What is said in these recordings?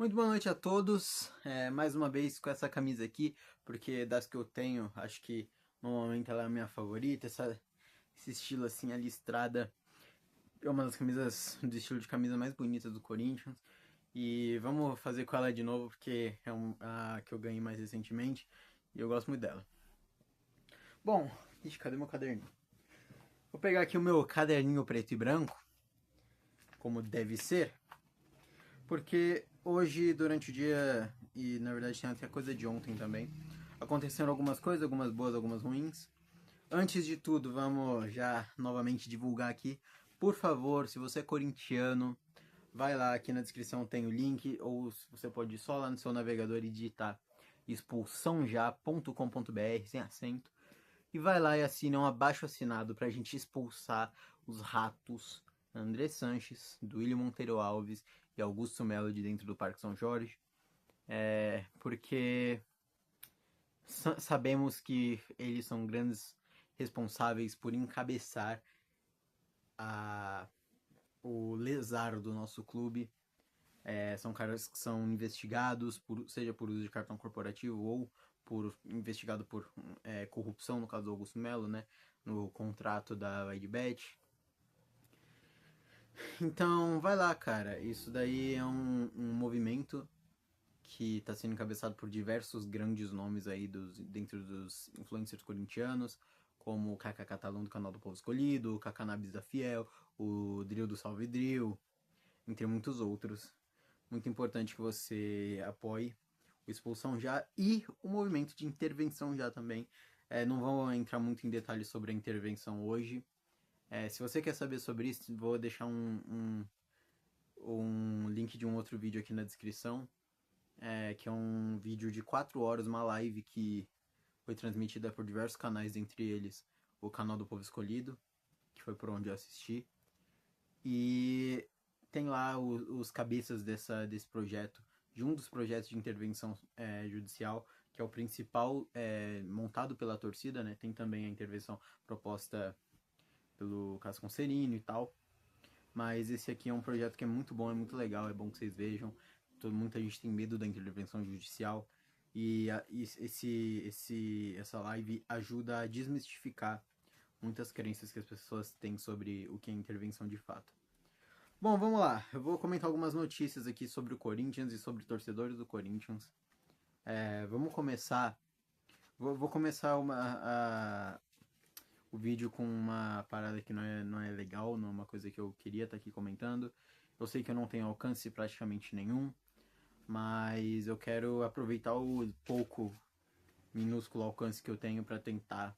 Muito boa noite a todos. Mais uma vez com essa camisa aqui, porque das que eu tenho, acho que no momento ela é a minha favorita. Esse estilo assim, a listrada, é uma das camisas do estilo de camisa mais bonitas do Corinthians. E vamos fazer com ela de novo, porque é a que eu ganhei mais recentemente e eu gosto muito dela. Bom, ixi, cadê meu caderninho? Vou pegar aqui o meu caderninho preto e branco, como deve ser. Porque hoje, durante o dia, e na verdade tem até coisa de ontem também, aconteceram algumas coisas, algumas boas, algumas ruins. Antes de tudo, vamos já novamente divulgar aqui. Por favor, se você é corintiano, vai lá, aqui na descrição tem o link, ou você pode ir só lá no seu navegador e digitar expulsãoja.com.br, sem acento, e vai lá e assina um abaixo assinado pra gente expulsar os ratos André Sanches, Duílio Monteiro Alves e Augusto Melo de dentro do Parque São Jorge. Porque sabemos que eles são grandes responsáveis por encabeçar a, o lesar do nosso clube. São caras que são investigados, seja por uso de cartão corporativo ou investigado por corrupção, no caso do Augusto Melo, né, no contrato da Whitebet. Então, vai lá, cara. Isso daí é um movimento que está sendo encabeçado por diversos grandes nomes aí dentro dos influencers corintianos, como o Kaká Catalão do canal do Povo Escolhido, o Kaká Nabis da Fiel, o Drill do Salve Drill, entre muitos outros. Muito importante que você apoie o Expulsão Já e o movimento de intervenção já também. Não vou entrar muito em detalhes sobre a intervenção hoje. Se você quer saber sobre isso, vou deixar um link de um outro vídeo aqui na descrição, que é um vídeo de 4 horas, uma live que foi transmitida por diversos canais, entre eles o canal do Povo Escolhido, que foi por onde eu assisti. E tem lá os cabeças desse projeto, de um dos projetos de intervenção judicial, que é o principal montado pela torcida, né? Tem também a intervenção proposta pelo Cascon Serino e tal. Mas esse aqui é um projeto que é muito bom, é muito legal, é bom que vocês vejam. Muita gente tem medo da intervenção judicial. E essa live ajuda a desmistificar muitas crenças que as pessoas têm sobre o que é intervenção de fato. Bom, vamos lá. Eu vou comentar algumas notícias aqui sobre o Corinthians e sobre torcedores do Corinthians. Vamos começar. Vou começar o vídeo com uma parada que não é legal, não é uma coisa que eu queria estar aqui comentando. Eu sei que eu não tenho alcance praticamente nenhum, mas eu quero aproveitar o pouco minúsculo alcance que eu tenho para tentar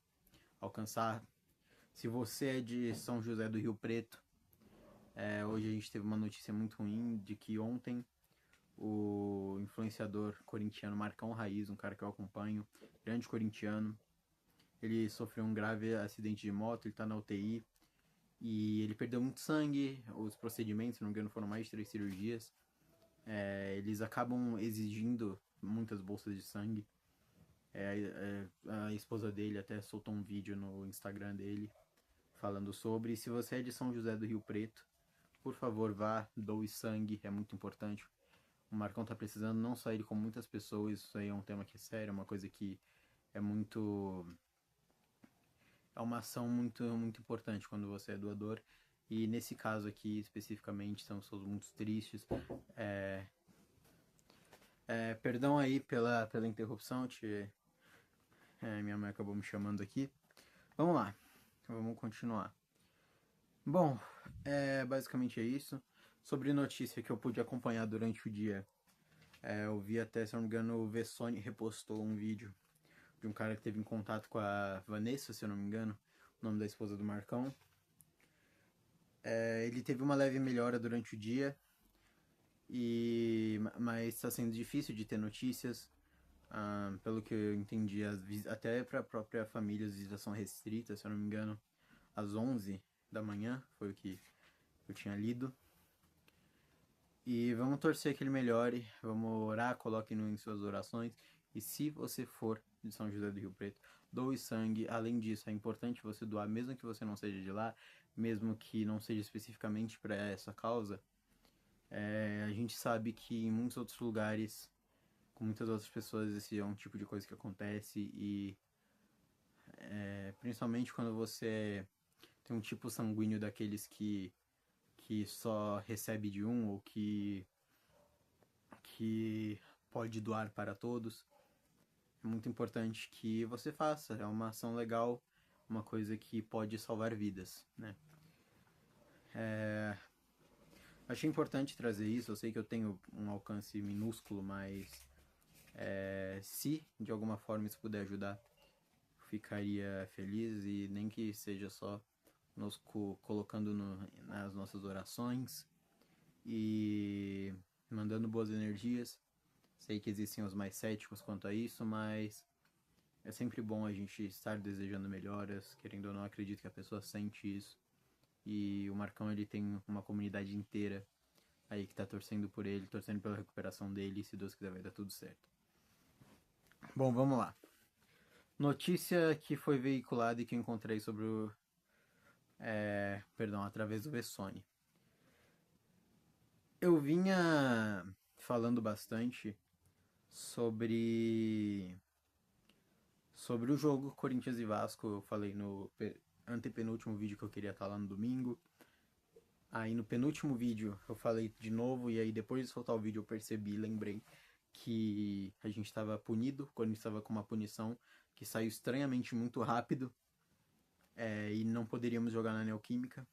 alcançar. Se você é de São José do Rio Preto, hoje a gente teve uma notícia muito ruim de que ontem o influenciador corintiano Marcão Raiz, um cara que eu acompanho, grande corintiano, ele sofreu um grave acidente de moto, ele tá na UTI e ele perdeu muito sangue. Os procedimentos, se não me engano, foram mais de 3 cirurgias. Eles acabam exigindo muitas bolsas de sangue. A esposa dele até soltou um vídeo no Instagram dele falando sobre. Se você é de São José do Rio Preto, por favor, vá, doe sangue, é muito importante. O Marcão tá precisando, não só ele, como muitas pessoas. Isso aí é um tema que é sério, é uma coisa que é muito. É uma ação muito, muito importante quando você é doador. E nesse caso aqui, especificamente, estamos todos muito tristes. Perdão aí pela interrupção, minha mãe acabou me chamando aqui. Vamos lá, vamos continuar. Bom, basicamente é isso. Sobre notícia que eu pude acompanhar durante o dia, eu vi até, se não me engano, o Vessone repostou um vídeo de um cara que teve em contato com a Vanessa, se eu não me engano, o nome da esposa do Marcão. Ele teve uma leve melhora durante o dia, mas está sendo difícil de ter notícias. Pelo que eu entendi, até para a própria família as visitas são restritas, se eu não me engano, às 11 da manhã, foi o que eu tinha lido. E vamos torcer que ele melhore, vamos orar, coloque em suas orações. E se você for de São José do Rio Preto, doe sangue. Além disso, é importante você doar, mesmo que você não seja de lá, mesmo que não seja especificamente para essa causa. A gente sabe que em muitos outros lugares, com muitas outras pessoas, esse é um tipo de coisa que acontece e principalmente quando você tem um tipo sanguíneo daqueles que só recebe de um ou que pode doar para todos, é muito importante que você faça. É uma ação legal, uma coisa que pode salvar vidas, né? Achei importante trazer isso. Eu sei que eu tenho um alcance minúsculo, mas se de alguma forma isso puder ajudar, ficaria feliz, e nem que seja só nos colocando nas nossas orações e mandando boas energias. Sei que existem os mais céticos quanto a isso, mas é sempre bom a gente estar desejando melhoras. Querendo ou não, acredito que a pessoa sente isso. E o Marcão, ele tem uma comunidade inteira aí que tá torcendo por ele, torcendo pela recuperação dele, e se Deus quiser vai dar tudo certo. Bom, vamos lá. Notícia que foi veiculada e que eu encontrei sobre o... através do Vessone. Eu vinha falando bastante sobre o jogo Corinthians e Vasco. Eu falei no antepenúltimo vídeo que eu queria estar lá no domingo. Aí no penúltimo vídeo eu falei de novo, e aí depois de soltar o vídeo eu percebi, lembrei que a gente estava punido, quando a gente estava com uma punição que saiu estranhamente muito rápido, e não poderíamos jogar na Neoquímica.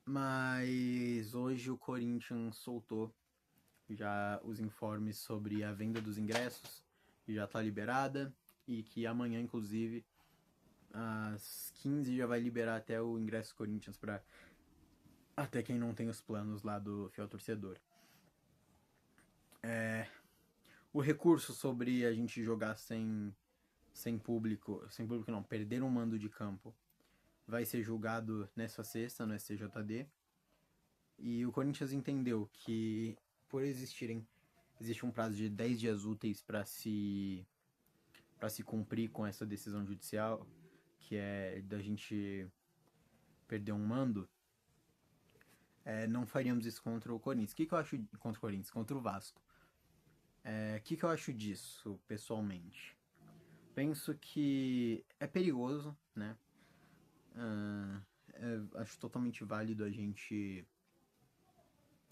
Mas hoje o Corinthians soltou já os informes sobre a venda dos ingressos, que já está liberada, e que amanhã, inclusive, às 15 já vai liberar até o ingresso Corinthians para até quem não tem os planos lá do fiel torcedor. O recurso sobre a gente jogar sem público não, perder um mando de campo, vai ser julgado nessa sexta no STJD. E o Corinthians entendeu que por existe um prazo de 10 dias úteis para se cumprir com essa decisão judicial, que é da gente perder um mando. Não faríamos isso contra o Corinthians. O que eu acho contra o Corinthians? Contra o Vasco. O que eu acho disso, pessoalmente? Penso que é perigoso, né? Acho totalmente válido a gente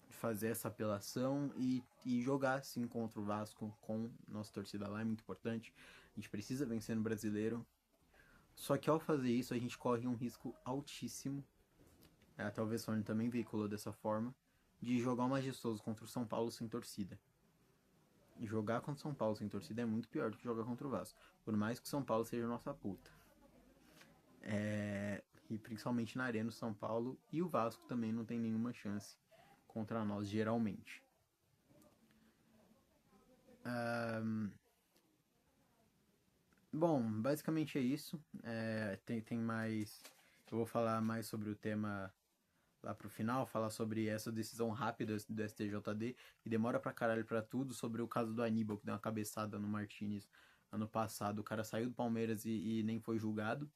fazer essa apelação e jogar sim contra o Vasco com nossa torcida lá. É muito importante. A gente precisa vencer no Brasileiro. Só que ao fazer isso a gente corre um risco altíssimo, até o Vessone também veiculou dessa forma, de jogar o Majestoso contra o São Paulo sem torcida. E jogar contra o São Paulo sem torcida é muito pior do que jogar contra o Vasco, por mais que o São Paulo seja nossa puta. E principalmente na Arena, o São Paulo e o Vasco também não tem nenhuma chance contra nós, geralmente. Bom, basicamente é isso. Tem mais... Eu vou falar mais sobre o tema lá pro final, falar sobre essa decisão rápida do STJD, que demora pra caralho pra tudo, sobre o caso do Aníbal, que deu uma cabeçada no Martínez ano passado. O cara saiu do Palmeiras e nem foi julgado.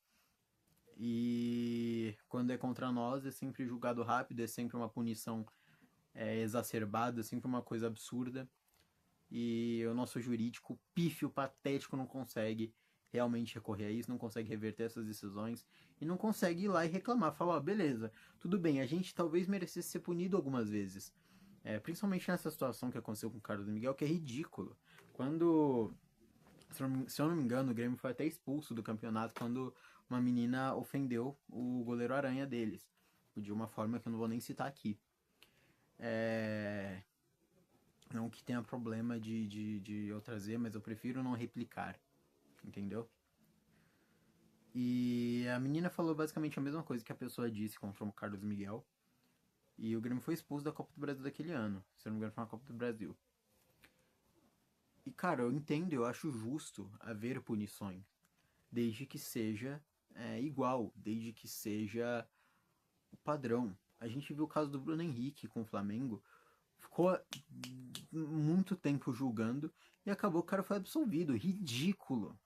E quando é contra nós, é sempre julgado rápido, é sempre uma punição exacerbada, é sempre uma coisa absurda. E o nosso jurídico pífio, patético, não consegue realmente recorrer a isso, não consegue reverter essas decisões e não consegue ir lá e reclamar, falar, beleza, tudo bem, a gente talvez merecesse ser punido algumas vezes, principalmente nessa situação que aconteceu com o Carlos Miguel, que é ridículo. Quando, se eu não me engano, o Grêmio foi até expulso do campeonato quando uma menina ofendeu o goleiro Aranha deles, de uma forma que eu não vou nem citar aqui. Não que tenha problema de eu trazer, mas eu prefiro não replicar, entendeu? E a menina falou basicamente a mesma coisa que a pessoa disse contra o Carlos Miguel. E o Grêmio foi expulso da Copa do Brasil daquele ano. Se eu não me engano, foi na Copa do Brasil. E, cara, eu entendo, eu acho justo haver punições. Desde que seja igual, desde que seja o padrão. A gente viu o caso do Bruno Henrique com o Flamengo. Ficou muito tempo julgando e acabou que o cara foi absolvido. Ridículo.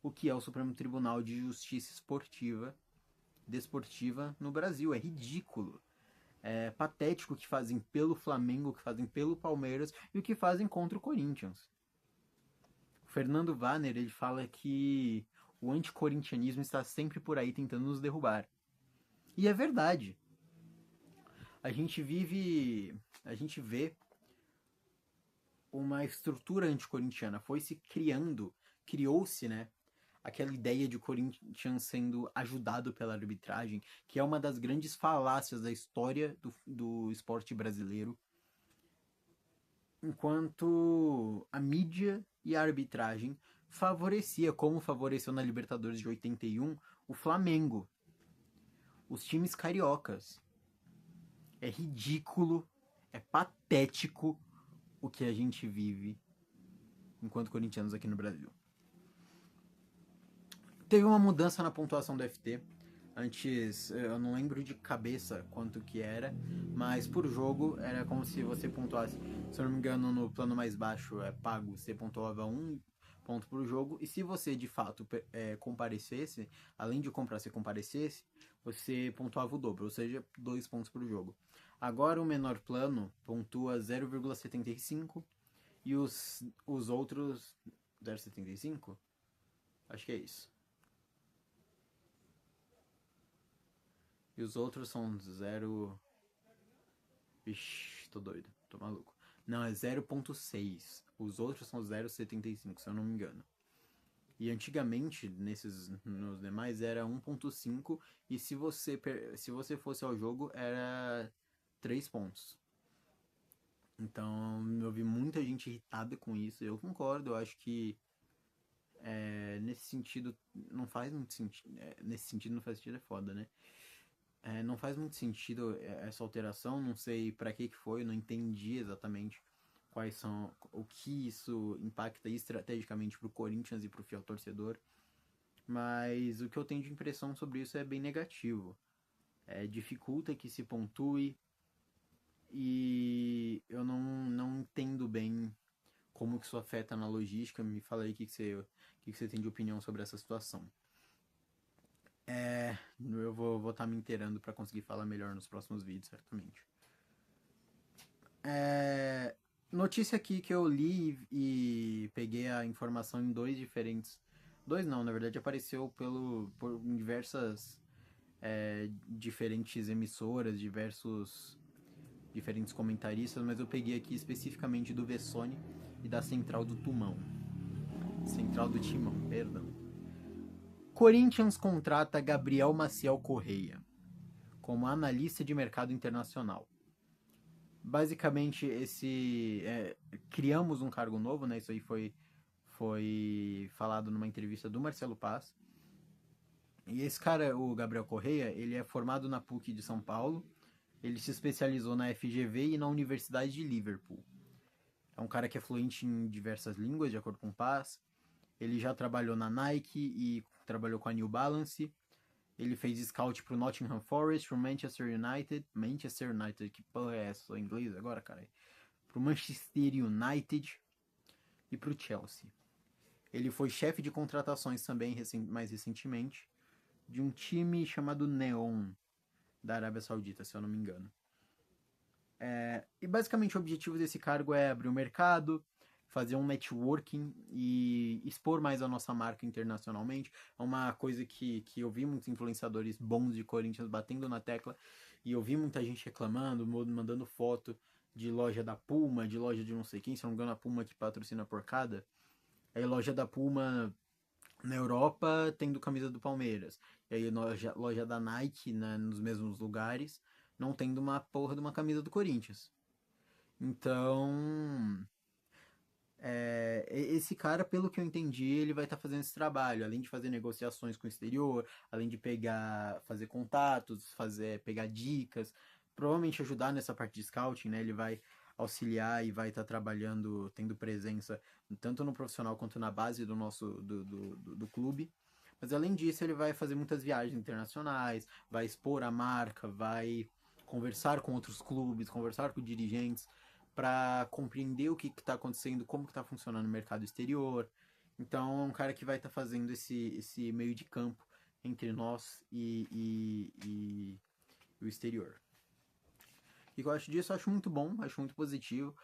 O que é o Supremo Tribunal de Justiça Desportiva no Brasil. É ridículo. patético que fazem pelo Flamengo, que fazem pelo Palmeiras e o que fazem contra o Corinthians. O Fernando Wagner, ele fala que o anticorintianismo está sempre por aí tentando nos derrubar. E é verdade. A gente vê uma estrutura anticorintiana, foi se criando, criou-se, né, aquela ideia de o Corinthians sendo ajudado pela arbitragem, que é uma das grandes falácias da história do esporte brasileiro, enquanto a mídia e a arbitragem favorecia, como favoreceu na Libertadores de 81, o Flamengo, os times cariocas. É ridículo, é patético o que a gente vive enquanto corintianos aqui no Brasil. Teve uma mudança na pontuação do FT. Antes, eu não lembro de cabeça quanto que era, mas por jogo era como se você pontuasse, se eu não me engano, no plano mais baixo pago, você pontuava 1 ponto por jogo, e se você de fato comparecesse, além de comprar, você comparecesse, você pontuava o dobro, ou seja, 2 pontos por jogo. Agora o menor plano pontua 0,75 e os outros 0,75? Acho que é isso. E os outros são 0. Vixe, tô doido, tô maluco. Não, é 0,6. Os outros são 0,75, se eu não me engano. E antigamente, nos demais, era 1,5. E se você fosse ao jogo, era 3 pontos. Então, eu vi muita gente irritada com isso. Eu concordo, eu acho que nesse sentido não faz muito sentido. Nesse sentido não faz sentido, é foda, né? Não faz muito sentido essa alteração, não sei para que foi, não entendi exatamente quais são, o que isso impacta estrategicamente para o Corinthians e para o fiel torcedor, mas o que eu tenho de impressão sobre isso é bem negativo. Dificulta que se pontue e eu não entendo bem como que isso afeta na logística. Me fala aí o que você tem de opinião sobre essa situação. Eu vou estar me inteirando para conseguir falar melhor nos próximos vídeos, certamente. Notícia aqui que eu li e peguei a informação em dois diferentes. Dois não, na verdade apareceu por diversas diferentes emissoras, diferentes comentaristas, mas eu peguei aqui especificamente do Vessone e da Central do Timão. Central do Timão, perdão. Corinthians contrata Gabriel Maciel Correia como analista de mercado internacional. Basicamente, criamos um cargo novo, né? Isso aí foi falado numa entrevista do Marcelo Paz. E esse cara, o Gabriel Correia, ele é formado na PUC de São Paulo. Ele se especializou na FGV e na Universidade de Liverpool. É um cara que é fluente em diversas línguas, de acordo com o Paz. Ele já trabalhou na Nike e trabalhou com a New Balance. Ele fez scout pro Nottingham Forest, pro Manchester United. Manchester United, que porra é essa? Sou inglês agora, cara. Pro Manchester United e pro Chelsea. Ele foi chefe de contratações também, mais recentemente, de um time chamado Neon, da Arábia Saudita, se eu não me engano. E basicamente o objetivo desse cargo é abrir o mercado, fazer um networking e expor mais a nossa marca internacionalmente. É uma coisa que eu vi muitos influenciadores bons de Corinthians batendo na tecla e eu vi muita gente reclamando, mandando foto de loja da Puma, de loja de não sei quem, se não me engano a Puma que patrocina a porcada. Aí loja da Puma na Europa tendo camisa do Palmeiras. E aí loja da Nike nos mesmos lugares não tendo uma porra de uma camisa do Corinthians. Então, esse cara, pelo que eu entendi, ele vai estar fazendo esse trabalho, além de fazer negociações com o exterior, além de fazer contatos, pegar dicas, provavelmente ajudar nessa parte de scouting, né? Ele vai auxiliar e vai estar trabalhando, tendo presença tanto no profissional quanto na base do clube. Mas além disso, ele vai fazer muitas viagens internacionais, vai expor a marca, vai conversar com outros clubes, conversar com dirigentes, para compreender o que está acontecendo, como que está funcionando o mercado exterior. Então é um cara que vai estar fazendo esse meio de campo entre nós e o exterior. que eu acho disso? Eu acho muito bom, acho muito positivo.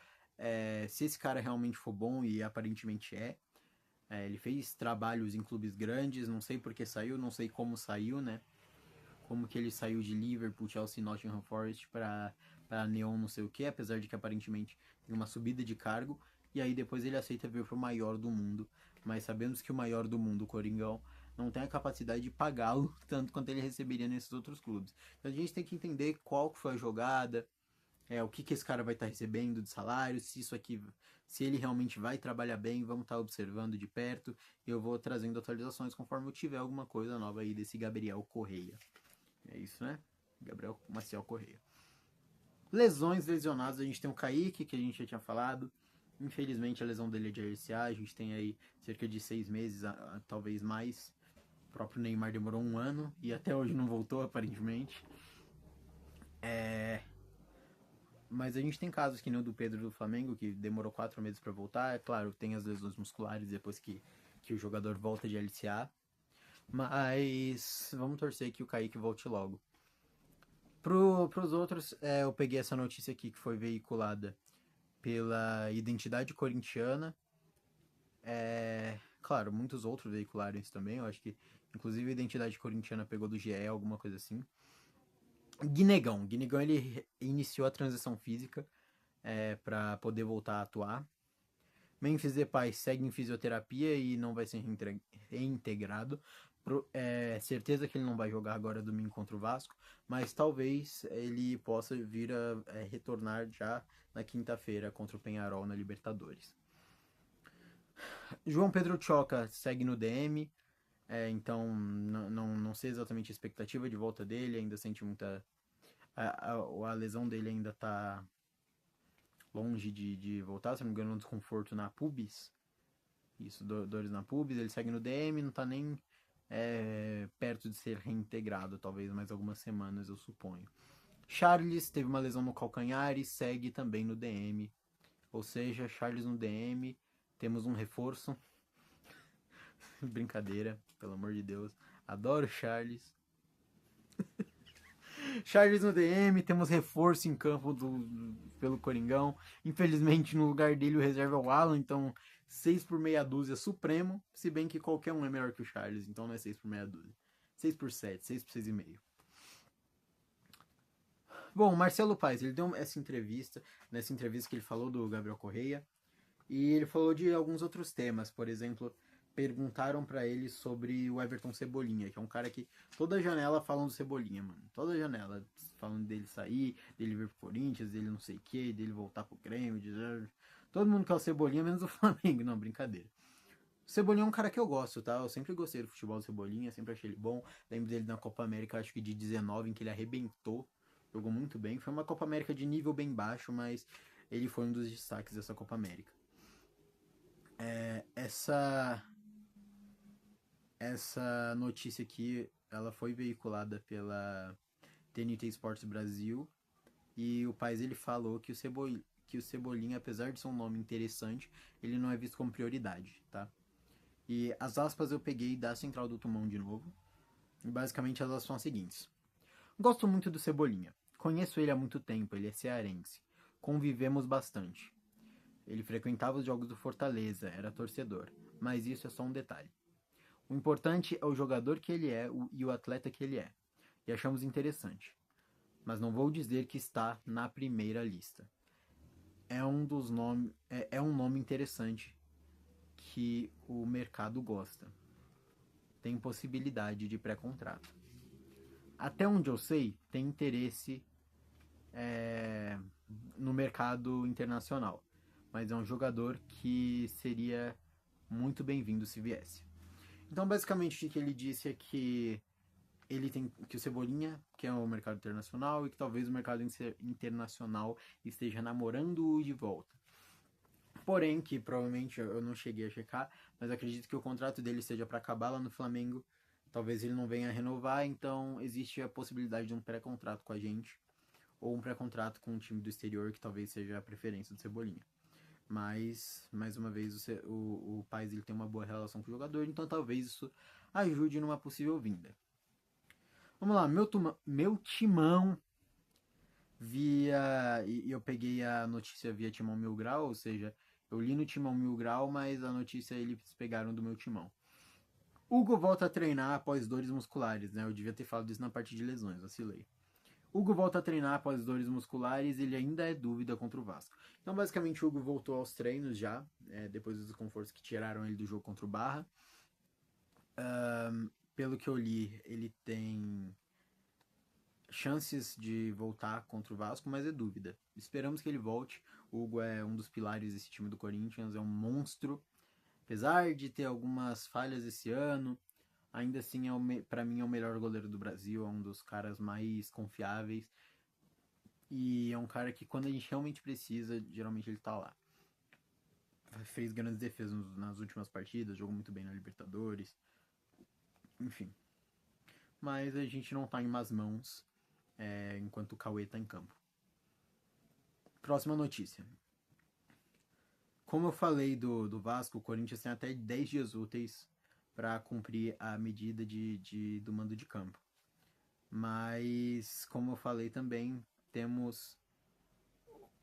Se esse cara realmente for bom, e aparentemente ele fez trabalhos em clubes grandes, não sei por que saiu, não sei como saiu, né? Como que ele saiu de Liverpool, Chelsea, Nottingham Forest para Neon não sei o que, apesar de que aparentemente tem uma subida de cargo, e aí depois ele aceita vir pro maior do mundo, mas sabemos que o maior do mundo, o Coringão, não tem a capacidade de pagá-lo tanto quanto ele receberia nesses outros clubes. Então a gente tem que entender qual foi a jogada, o que esse cara vai estar recebendo de salário, se isso aqui, se ele realmente vai trabalhar bem, vamos estar observando de perto, e eu vou trazendo atualizações conforme eu tiver alguma coisa nova aí desse Gabriel Correia. É isso, né? Gabriel Maciel Correia. Lesões, lesionados, a gente tem o Kaique, que a gente já tinha falado. Infelizmente a lesão dele é de RCA, a gente tem aí cerca de 6 meses, talvez mais. O próprio Neymar demorou 1 ano e até hoje não voltou, aparentemente. Mas a gente tem casos que nem o do Pedro do Flamengo, que demorou 4 meses para voltar. É claro, tem as lesões musculares depois que o jogador volta de LCA. Mas vamos torcer que o Kaique volte logo. Pros outros, eu peguei essa notícia aqui que foi veiculada pela Identidade Corintiana. Claro, muitos outros veicularam isso também. Eu acho que, inclusive, a Identidade Corintiana pegou do GE, alguma coisa assim. Guinegão. Guinegão, ele iniciou a transição física para poder voltar a atuar. Memphis Depay segue em fisioterapia e não vai ser reintegrado. Certeza que ele não vai jogar agora domingo contra o Vasco, mas talvez ele possa vir a retornar já na quinta-feira contra o Peñarol na Libertadores. João Pedro Choca segue no DM, então não sei exatamente a expectativa de volta dele, ainda sente muita... A lesão dele ainda tá longe de voltar, se não me engano, um desconforto na pubis. Isso, dores na pubis, ele segue no DM, não tá nem perto de ser reintegrado, talvez mais algumas semanas, eu suponho. Charles teve uma lesão no calcanhar e segue também no DM. Ou seja, Charles no DM, temos um reforço. Brincadeira, pelo amor de Deus. Adoro Charles. Charles no DM, temos reforço em campo pelo Coringão. Infelizmente, no lugar dele, o reserva é o Alan, então 6 por meia dúzia supremo. Se bem que qualquer um é melhor que o Charles, então não é 6 por meia dúzia. 6 por 7, 6 por 6,5. Bom, Marcelo Paes, ele deu essa entrevista, nessa entrevista que ele falou do Gabriel Correia, e ele falou de alguns outros temas, por exemplo, perguntaram pra ele sobre o Everton Cebolinha, que é um cara que toda janela falam do Cebolinha, mano. Toda janela falando dele sair, dele vir pro Corinthians, dele não sei o que, dele voltar pro Grêmio, todo mundo quer o Cebolinha, menos o Flamengo. Não, brincadeira. O Cebolinha é um cara que eu gosto, tá? Eu sempre gostei do futebol do Cebolinha, sempre achei ele bom. Lembro dele na Copa América, acho que de 19, em que ele arrebentou. Jogou muito bem. Foi uma Copa América de nível bem baixo, mas ele foi um dos destaques dessa Copa América. Essa notícia aqui, ela foi veiculada pela TNT Sports Brasil, e o Paes ele falou que o Cebolinha, apesar de ser um nome interessante, ele não é visto como prioridade, tá? E as aspas eu peguei da Central do Tumão de novo. E basicamente elas são as seguintes: gosto muito do Cebolinha. Conheço ele há muito tempo, ele é cearense. Convivemos bastante. Ele frequentava os jogos do Fortaleza, era torcedor. Mas isso é só um detalhe. O importante é o jogador que ele é e o atleta que ele é. E achamos interessante. Mas não vou dizer que está na primeira lista. É um nome interessante que o mercado gosta. Tem possibilidade de pré-contrato. Até onde eu sei, tem interesse no mercado internacional. Mas é um jogador que seria muito bem-vindo se viesse. Então, basicamente, o que ele disse é que que o Cebolinha quer o mercado internacional e que talvez o mercado internacional esteja namorando-o de volta. Porém, que provavelmente eu não cheguei a checar, mas acredito que o contrato dele seja para acabar lá no Flamengo. Talvez ele não venha a renovar, então existe a possibilidade de um pré-contrato com a gente, ou um pré-contrato com um time do exterior, que talvez seja a preferência do Cebolinha. Mas, mais uma vez, o Paes ele tem uma boa relação com o jogador, então talvez isso ajude numa possível vinda. Vamos lá, meu timão E eu peguei a notícia via Timão Mil Grau, ou seja, eu li no Timão Mil Grau, mas a notícia eles pegaram do meu timão. Hugo volta a treinar após dores musculares, né? Eu devia ter falado isso na parte de lesões, vacilei. Hugo volta a treinar após dores musculares, ele ainda é dúvida contra o Vasco. Então, basicamente, o Hugo voltou aos treinos já, depois dos desconfortos que tiraram ele do jogo contra o Barra. Pelo que eu li, ele tem chances de voltar contra o Vasco, mas é dúvida. Esperamos que ele volte. O Hugo é um dos pilares desse time do Corinthians, é um monstro. Apesar de ter algumas falhas esse ano, ainda assim, para mim, é o melhor goleiro do Brasil, é um dos caras mais confiáveis. E é um cara que, quando a gente realmente precisa, geralmente ele tá lá. Fez grandes defesas nas últimas partidas, jogou muito bem na Libertadores. Enfim. Mas a gente não tá em más mãos enquanto o Cauê tá em campo. Próxima notícia. Como eu falei do Vasco, o Corinthians tem até 10 dias úteis para cumprir a medida do mando de campo. Mas, como eu falei também, temos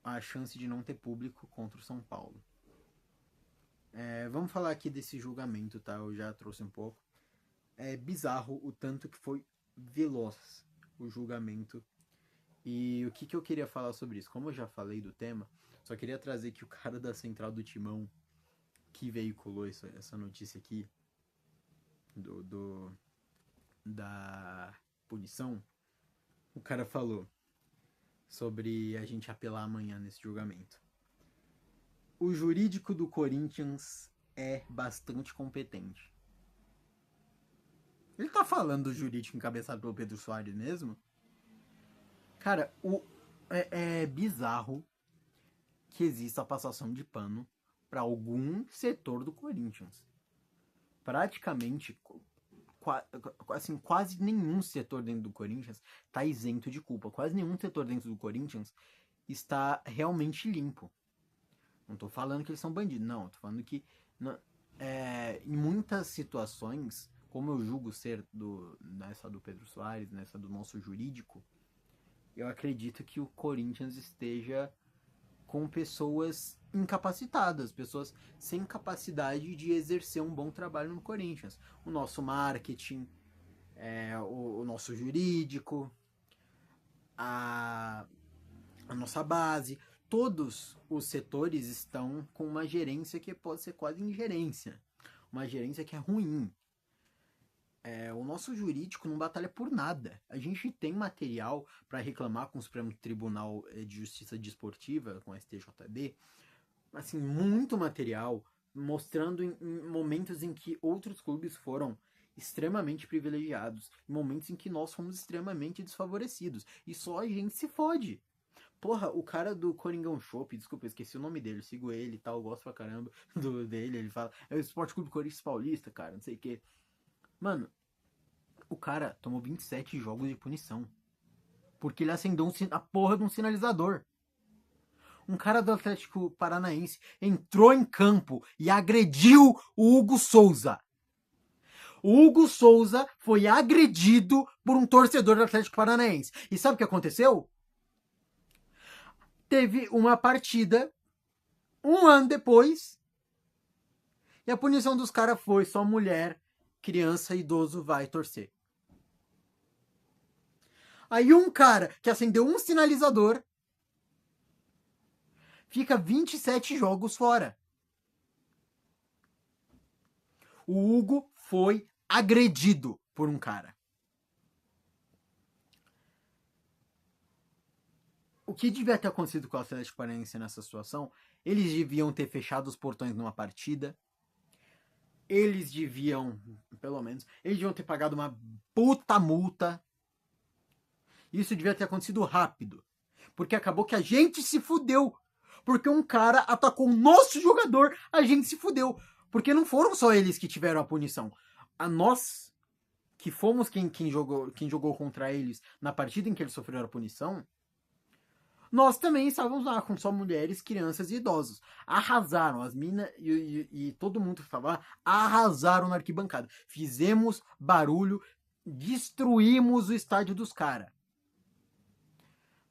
a chance de não ter público contra o São Paulo. Vamos falar aqui desse julgamento, tá? Eu já trouxe um pouco. É bizarro o tanto que foi veloz o julgamento. E o que eu queria falar sobre isso? Como eu já falei do tema, só queria trazer que o cara da Central do Timão que veiculou essa notícia aqui da punição, o cara falou sobre a gente apelar amanhã nesse julgamento. O jurídico do Corinthians é bastante competente. Ele tá falando do jurídico encabeçado pelo Pedro Soares mesmo? Cara, é bizarro que exista a passação de pano para algum setor do Corinthians. Praticamente, assim, quase nenhum setor dentro do Corinthians está isento de culpa. Quase nenhum setor dentro do Corinthians está realmente limpo. Não tô falando que eles são bandidos, não. Tô falando que em muitas situações, como eu julgo ser nessa do Pedro Soares, nessa do nosso jurídico, eu acredito que o Corinthians esteja com pessoas incapacitadas, pessoas sem capacidade de exercer um bom trabalho no Corinthians. O nosso marketing, o nosso jurídico, a nossa base, todos os setores estão com uma gerência que pode ser quase ingerência, uma gerência que é ruim. O nosso jurídico não batalha por nada. A gente tem material para reclamar com o Supremo Tribunal de Justiça Desportiva, com a STJD, assim, muito material, mostrando em momentos em que outros clubes foram extremamente privilegiados, em momentos em que nós fomos extremamente desfavorecidos, e só a gente se fode. Porra, o cara do Coringão Chopp, desculpa, eu esqueci o nome dele, eu sigo ele e tal, eu gosto pra caramba dele, ele fala, é o Esporte Clube Corinthians Paulista, cara, não sei o que. Mano, o cara tomou 27 jogos de punição. Porque ele acendeu a porra de um sinalizador. Um cara do Atlético Paranaense entrou em campo e agrediu o Hugo Souza. O Hugo Souza foi agredido por um torcedor do Atlético Paranaense. E sabe o que aconteceu? Teve uma partida um ano depois e a punição dos caras foi só mulher, criança e idoso vai torcer. Aí um cara que acendeu um sinalizador fica 27 jogos fora. O Hugo foi agredido por um cara. O que devia ter acontecido com o Atlético Paranaense nessa situação? Eles deviam ter fechado os portões numa partida. Eles deviam, pelo menos, eles deviam ter pagado uma puta multa. Isso devia ter acontecido rápido. Porque acabou que a gente se fudeu. Porque um cara atacou o nosso jogador, a gente se fudeu. Porque não foram só eles que tiveram a punição. A nós, que fomos quem jogou contra eles na partida em que eles sofreram a punição, nós também estávamos lá com só mulheres, crianças e idosos. Arrasaram, as minas e todo mundo que estava lá, arrasaram na arquibancada. Fizemos barulho, destruímos o estádio dos caras.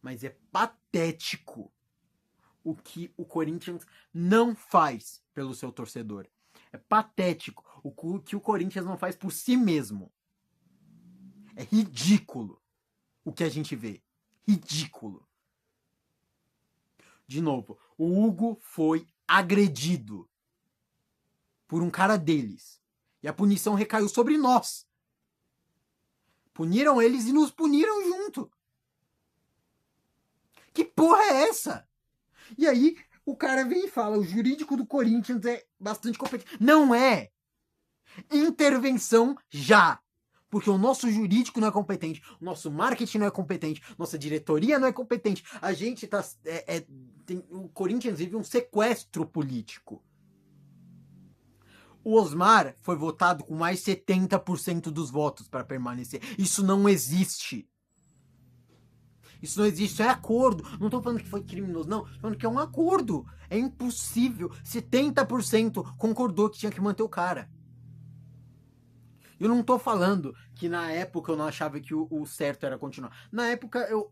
mas é patético o que o Corinthians não faz pelo seu torcedor. É patético o que o Corinthians não faz por si mesmo. É ridículo o que a gente vê. Ridículo. De novo, o Hugo foi agredido por um cara deles. E a punição recaiu sobre nós. Puniram eles e nos puniram junto. Que porra é essa? E aí, o cara vem e fala, o jurídico do Corinthians é bastante competente. Não é! Intervenção já! Porque o nosso jurídico não é competente, o nosso marketing não é competente, nossa diretoria não é competente. A gente tá... o Corinthians vive um sequestro político. O Osmar foi votado com mais 70% dos votos para permanecer. Isso não existe. Isso não existe, isso é acordo. Não tô falando que foi criminoso, não. Tô falando que é um acordo. É impossível. 70% concordou que tinha que manter o cara. Eu não tô falando que na época eu não achava que o certo era continuar. Na época eu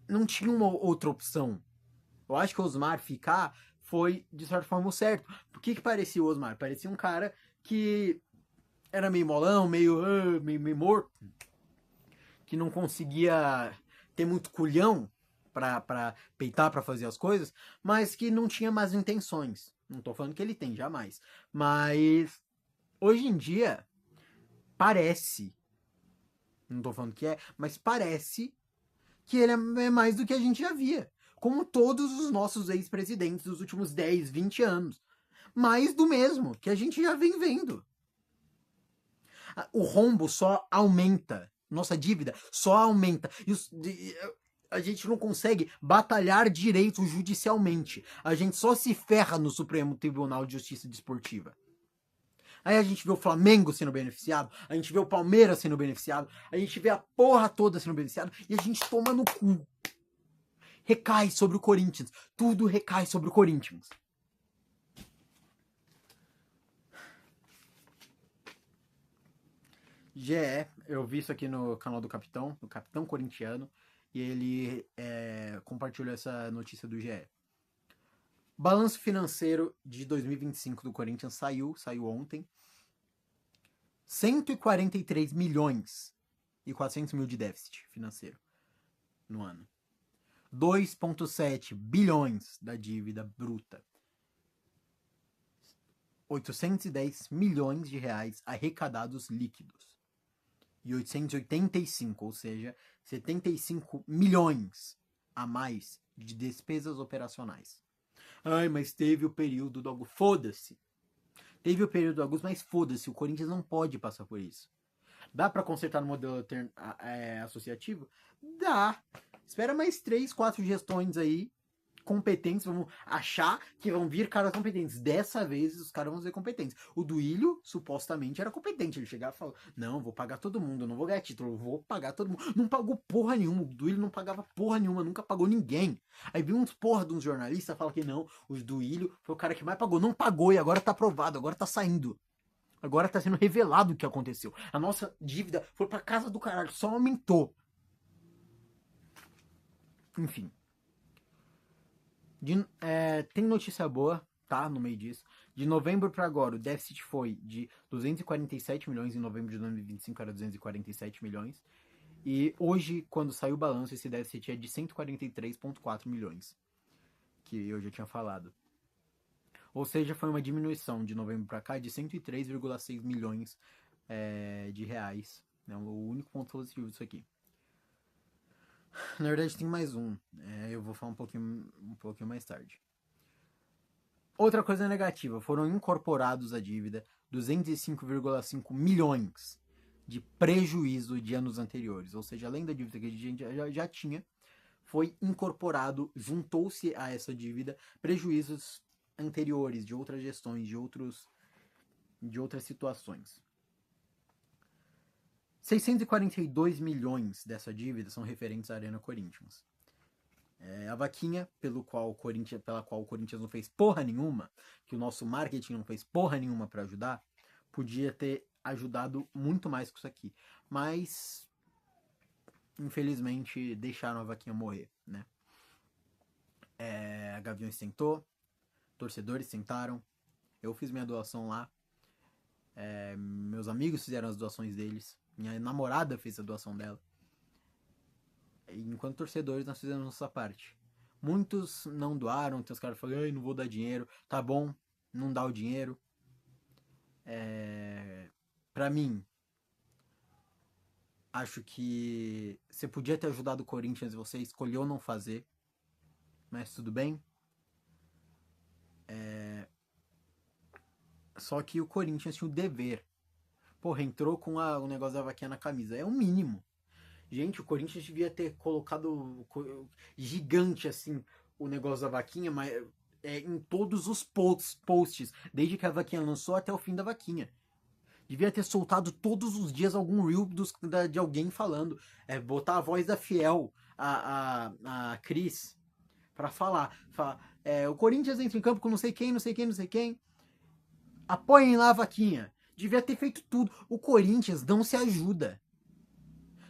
não tinha uma outra opção. Eu acho que o Osmar ficar foi, de certa forma, o certo. Por que parecia o Osmar? Parecia um cara que era meio molão, meio morto. Que não conseguia ter muito culhão pra peitar, pra fazer as coisas. Mas que não tinha más intenções. Não tô falando que ele tem, jamais. Mas hoje em dia parece, não tô falando que é, mas parece que ele é mais do que a gente já via. Como todos os nossos ex-presidentes dos últimos 10, 20 anos. Mais do mesmo, que a gente já vem vendo. O rombo só aumenta. Nossa dívida só aumenta. A gente não consegue batalhar direito judicialmente. A gente só se ferra no Supremo Tribunal de Justiça Desportiva. Aí a gente vê o Flamengo sendo beneficiado, a gente vê o Palmeiras sendo beneficiado, a gente vê a porra toda sendo beneficiada e a gente toma no cu. Recai sobre o Corinthians. Tudo recai sobre o Corinthians. GE, eu vi isso aqui no canal do Capitão Corintiano, e ele compartilhou essa notícia do GE. Balanço financeiro de 2025 do Corinthians saiu ontem. 143 milhões e 400 mil de déficit financeiro no ano. 2,7 bilhões da dívida bruta. 810 milhões de reais arrecadados líquidos. E 885, ou seja, 75 milhões a mais de despesas operacionais. Ai, mas teve o período do Augusto. Foda-se. Teve o período do Augusto, mas foda-se. O Corinthians não pode passar por isso. Dá pra consertar no modelo associativo? Dá. Espera mais 3, 4 gestões aí competentes, vamos achar que vão vir caras competentes. Dessa vez os caras vão ser competentes. O Duílio supostamente era competente. Ele chegava e falou: não, vou pagar todo mundo, não vou ganhar título, vou pagar todo mundo. Não pagou porra nenhuma. O Duílio não pagava porra nenhuma, nunca pagou ninguém. Aí viu uns porra de uns jornalistas falam que não, o Duílio foi o cara que mais pagou. Não pagou e agora tá aprovado, agora tá saindo. Agora tá sendo revelado o que aconteceu. A nossa dívida foi pra casa do caralho, só aumentou. Enfim. Tem notícia boa, tá? No meio disso. De novembro para agora, o déficit foi de 247 milhões. Em novembro de 2025 era 247 milhões. E hoje, quando saiu o balanço, esse déficit é de 143,4 milhões. Que eu já tinha falado. Ou seja, foi uma diminuição de novembro para cá de 103,6 milhões de reais. É o único ponto positivo disso aqui. Na verdade, tem mais um. Eu vou falar um pouquinho mais tarde. Outra coisa negativa, foram incorporados à dívida 205,5 milhões de prejuízo de anos anteriores. Ou seja, além da dívida que a gente já tinha, foi incorporado, juntou-se a essa dívida, prejuízos anteriores, de outras gestões, de outras situações. 642 milhões dessa dívida são referentes à Arena Corinthians. A vaquinha pela qual o Corinthians não fez porra nenhuma, que o nosso marketing não fez porra nenhuma para ajudar, podia ter ajudado muito mais com isso aqui. Mas, infelizmente, deixaram a vaquinha morrer, né? A Gaviões sentou, torcedores sentaram, eu fiz minha doação lá, meus amigos fizeram as doações deles, minha namorada fez a doação dela. E enquanto torcedores, nós fizemos nossa parte. Muitos não doaram, tem os caras falando, ai, não vou dar dinheiro. Tá bom, não dá o dinheiro. Pra mim, acho que você podia ter ajudado o Corinthians e você escolheu não fazer. Mas tudo bem. Só que o Corinthians tinha o dever. Porra, entrou com o negócio da vaquinha na camisa. É o mínimo. Gente, o Corinthians devia ter colocado gigante assim o negócio da vaquinha, mas em todos os posts, desde que a vaquinha lançou até o fim da vaquinha. Devia ter soltado todos os dias algum reel de alguém falando. Botar a voz da Fiel, a Cris, pra falar. O Corinthians entra em campo com não sei quem, não sei quem, não sei quem. Apoiem lá a vaquinha. Devia ter feito tudo. O Corinthians não se ajuda.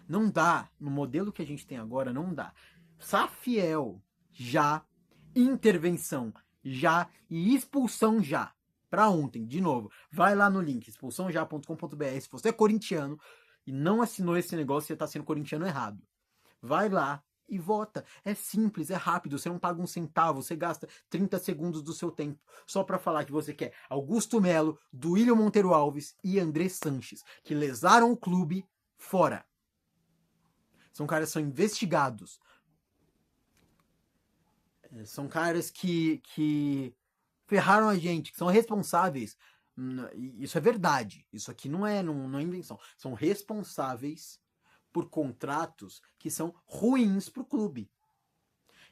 Não dá. No modelo que a gente tem agora, não dá. Safiel, já. Intervenção, já. E expulsão, já. Pra ontem, de novo. Vai lá no link, expulsãojá.com.br. Se você é corintiano e não assinou esse negócio, você tá sendo corintiano errado. Vai lá e vota. É simples, é rápido. Você não paga um centavo, você gasta 30 segundos do seu tempo só para falar que você quer Augusto Melo, Duílio Monteiro Alves e André Sanches, que lesaram o clube fora. São caras que são investigados. São caras que ferraram a gente, que são responsáveis. Isso é verdade. Isso aqui não é invenção. São responsáveis por contratos que são ruins para o clube.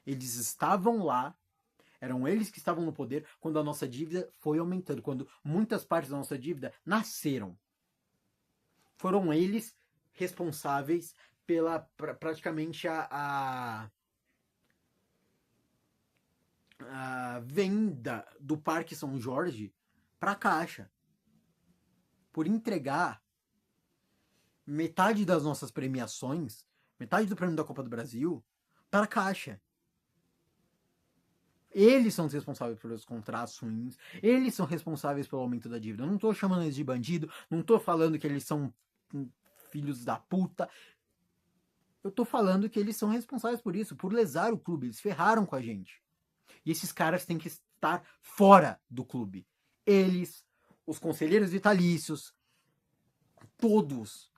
Eles estavam lá, eram eles que estavam no poder quando a nossa dívida foi aumentando, quando muitas partes da nossa dívida nasceram. Foram eles responsáveis pela praticamente a venda do Parque São Jorge para a Caixa, por entregar metade das nossas premiações, metade do prêmio da Copa do Brasil, para a Caixa. Eles são os responsáveis pelos contratos ruins, eles são responsáveis pelo aumento da dívida. Eu não tô chamando eles de bandido, não tô falando que eles são filhos da puta. Eu tô falando que eles são responsáveis por isso, por lesar o clube. Eles ferraram com a gente. E esses caras têm que estar fora do clube. Eles, os conselheiros vitalícios, todos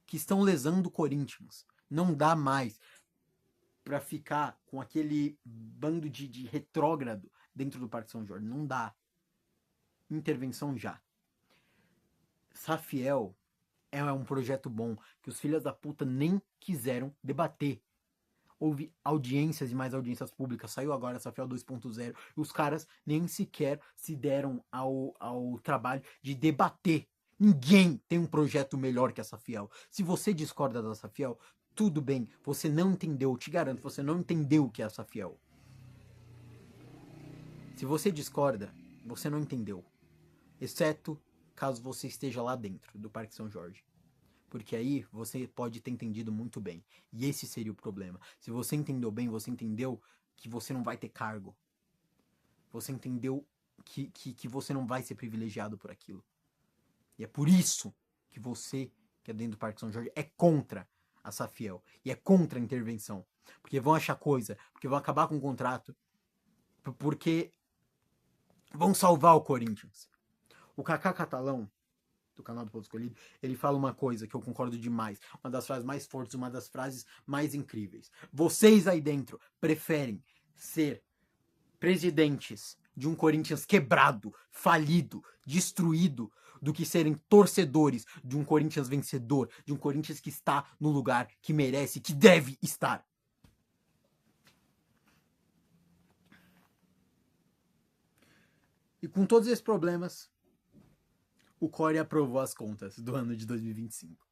que estão lesando o Corinthians. Não dá mais para ficar com aquele bando de retrógrado dentro do Parque São Jorge. Não dá. Intervenção já. Safiel é um projeto bom que os filhos da puta nem quiseram debater. Houve audiências e mais audiências públicas. Saiu agora Safiel 2.0 e os caras nem sequer se deram ao trabalho de debater. Ninguém tem um projeto melhor que a Safiel. Se você discorda da Safiel, tudo bem, você não entendeu, eu te garanto, você não entendeu o que é a Safiel. Se você discorda, você não entendeu. Exceto caso você esteja lá dentro do Parque São Jorge. Porque aí você pode ter entendido muito bem. E esse seria o problema. Se você entendeu bem, você entendeu que você não vai ter cargo. Você entendeu que você não vai ser privilegiado por aquilo. E é por isso que você, que é dentro do Parque São Jorge, é contra a Safiel. E é contra a intervenção. Porque vão achar coisa. Porque vão acabar com o contrato. Porque vão salvar o Corinthians. O Kaká Catalão, do canal do Povo Escolhido, ele fala uma coisa que eu concordo demais. Uma das frases mais fortes, uma das frases mais incríveis. Vocês aí dentro preferem ser presidentes de um Corinthians quebrado, falido, destruído, do que serem torcedores de um Corinthians vencedor, de um Corinthians que está no lugar que merece, que deve estar. E com todos esses problemas, o Core aprovou as contas do ano de 2025.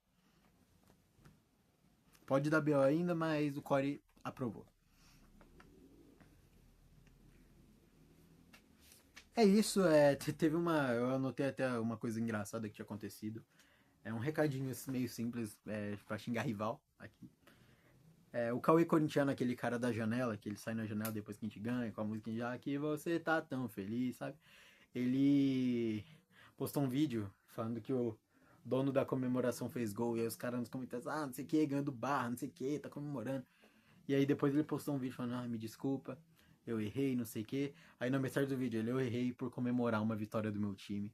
Pode dar BO ainda, mas o Core aprovou. É isso, teve eu anotei até uma coisa engraçada que tinha acontecido. É um recadinho meio simples pra xingar rival aqui. O Cauê corintiano, aquele cara da janela, que ele sai na janela depois que a gente ganha, com a música já que você tá tão feliz, sabe? Ele postou um vídeo falando que o dono da comemoração fez gol, e aí os caras nos comentários, não sei o que, ganhando barra, não sei o que, tá comemorando. E aí depois ele postou um vídeo falando, me desculpa, eu errei, não sei o que. Aí na mensagem do vídeo, eu errei por comemorar uma vitória do meu time.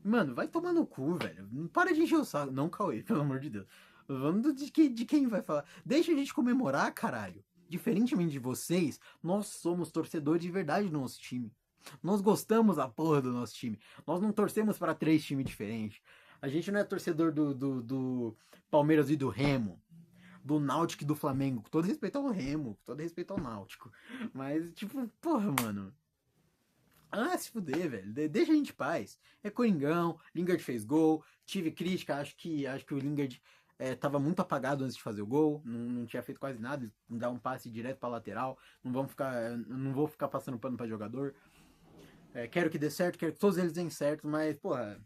Mano, vai tomar no cu, velho. Não para de encher o saco. Não, Cauê, pelo amor de Deus. Vamos de quem vai falar. Deixa a gente comemorar, caralho. Diferentemente de vocês, nós somos torcedores de verdade do nosso time. Nós gostamos da porra do nosso time. Nós não torcemos para 3 times diferentes. A gente não é torcedor do Palmeiras e do Remo. Do Náutico e do Flamengo. Com todo respeito ao Remo. Com todo respeito ao Náutico. Mas, tipo, porra, mano. Se fuder, velho. Deixa a gente em paz. É Coringão, Lingard fez gol. Tive crítica, acho que o Lingard tava muito apagado antes de fazer o gol. Não tinha feito quase nada. Dá um passe direto pra lateral. Não vou ficar passando pano pra jogador. Quero que dê certo, quero que todos eles deem certo, mas, porra,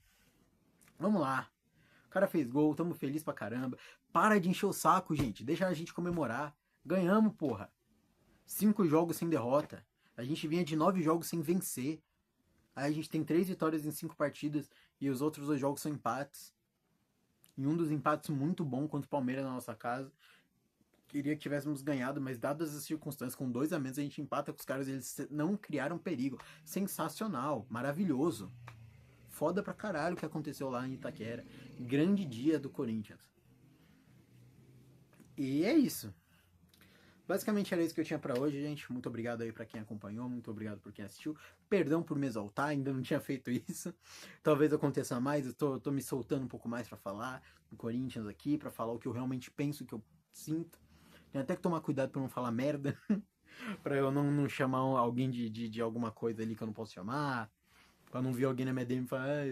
vamos lá. O cara fez gol, tamo feliz pra caramba. Para de encher o saco, gente. Deixa a gente comemorar. Ganhamos, porra. 5 jogos sem derrota. A gente vinha de 9 jogos sem vencer. Aí a gente tem 3 vitórias em 5 partidas e os outros 2 jogos são empates. E um dos empates muito bom contra o Palmeiras na nossa casa. Queria que tivéssemos ganhado, mas dadas as circunstâncias, com 2 a menos a gente empata com os caras, eles não criaram perigo. Sensacional, maravilhoso. Foda pra caralho o que aconteceu lá em Itaquera. Grande dia do Corinthians. E é isso. Basicamente era isso que eu tinha pra hoje, gente. Muito obrigado aí pra quem acompanhou, muito obrigado por quem assistiu. Perdão por me exaltar, ainda não tinha feito isso. Talvez aconteça mais, eu tô me soltando um pouco mais pra falar do Corinthians aqui, pra falar o que eu realmente penso, o que eu sinto. Tem até que tomar cuidado pra não falar merda, pra eu não chamar alguém de alguma coisa ali que eu não posso chamar, pra não vir alguém na minha DM e falar...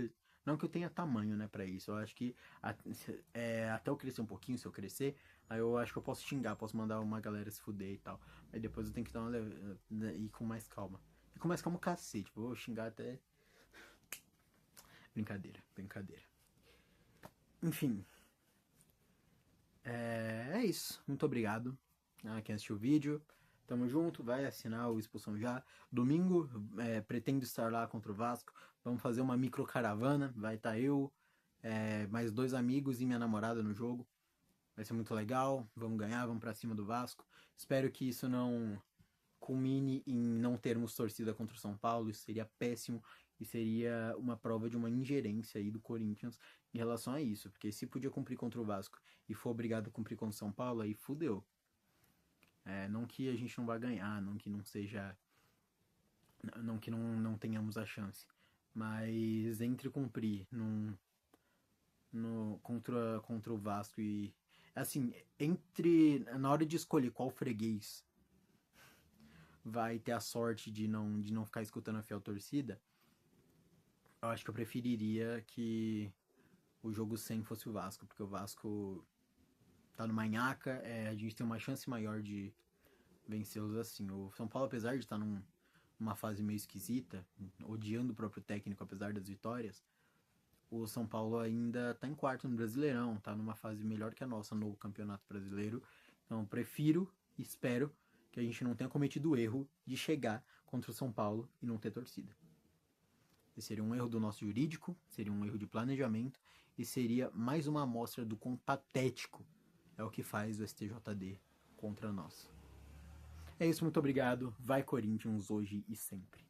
Não que eu tenha tamanho, né, pra isso. Eu acho que até eu crescer um pouquinho, se eu crescer, aí eu acho que eu posso xingar, posso mandar uma galera se fuder e tal. Aí depois eu tenho que dar uma ir com mais calma. E com mais calma o cacete, tipo, eu vou xingar até... Brincadeira, brincadeira. Enfim. É isso. Muito obrigado a quem assistiu o vídeo. Tamo junto, vai assinar o Expulsão Já. Domingo, pretendo estar lá contra o Vasco. Vamos fazer uma micro caravana. Vai estar eu, mais 2 amigos e minha namorada no jogo. Vai ser muito legal. Vamos ganhar, vamos pra cima do Vasco. Espero que isso não culmine em não termos torcida contra o São Paulo. Isso seria péssimo e seria uma prova de uma ingerência aí do Corinthians em relação a isso. Porque se podia cumprir contra o Vasco e for obrigado a cumprir contra o São Paulo, aí fudeu. Não que a gente não vá ganhar, não que não seja... Não que não tenhamos a chance. Mas entre cumprir contra o Vasco e... Assim, na hora de escolher qual freguês vai ter a sorte de não ficar escutando a fiel torcida, eu acho que eu preferiria que o jogo 100 fosse o Vasco, porque o Vasco tá no manhaca, a gente tem uma chance maior de vencê-los assim. O São Paulo, apesar de estar numa fase meio esquisita, odiando o próprio técnico apesar das vitórias, o São Paulo ainda tá em quarto no Brasileirão, tá numa fase melhor que a nossa no Campeonato Brasileiro. Então prefiro e espero que a gente não tenha cometido o erro de chegar contra o São Paulo e não ter torcida. Esse seria um erro do nosso jurídico, seria um erro de planejamento e seria mais uma amostra do quão patético é o que faz o STJD contra nós. É isso, muito obrigado. Vai Corinthians hoje e sempre.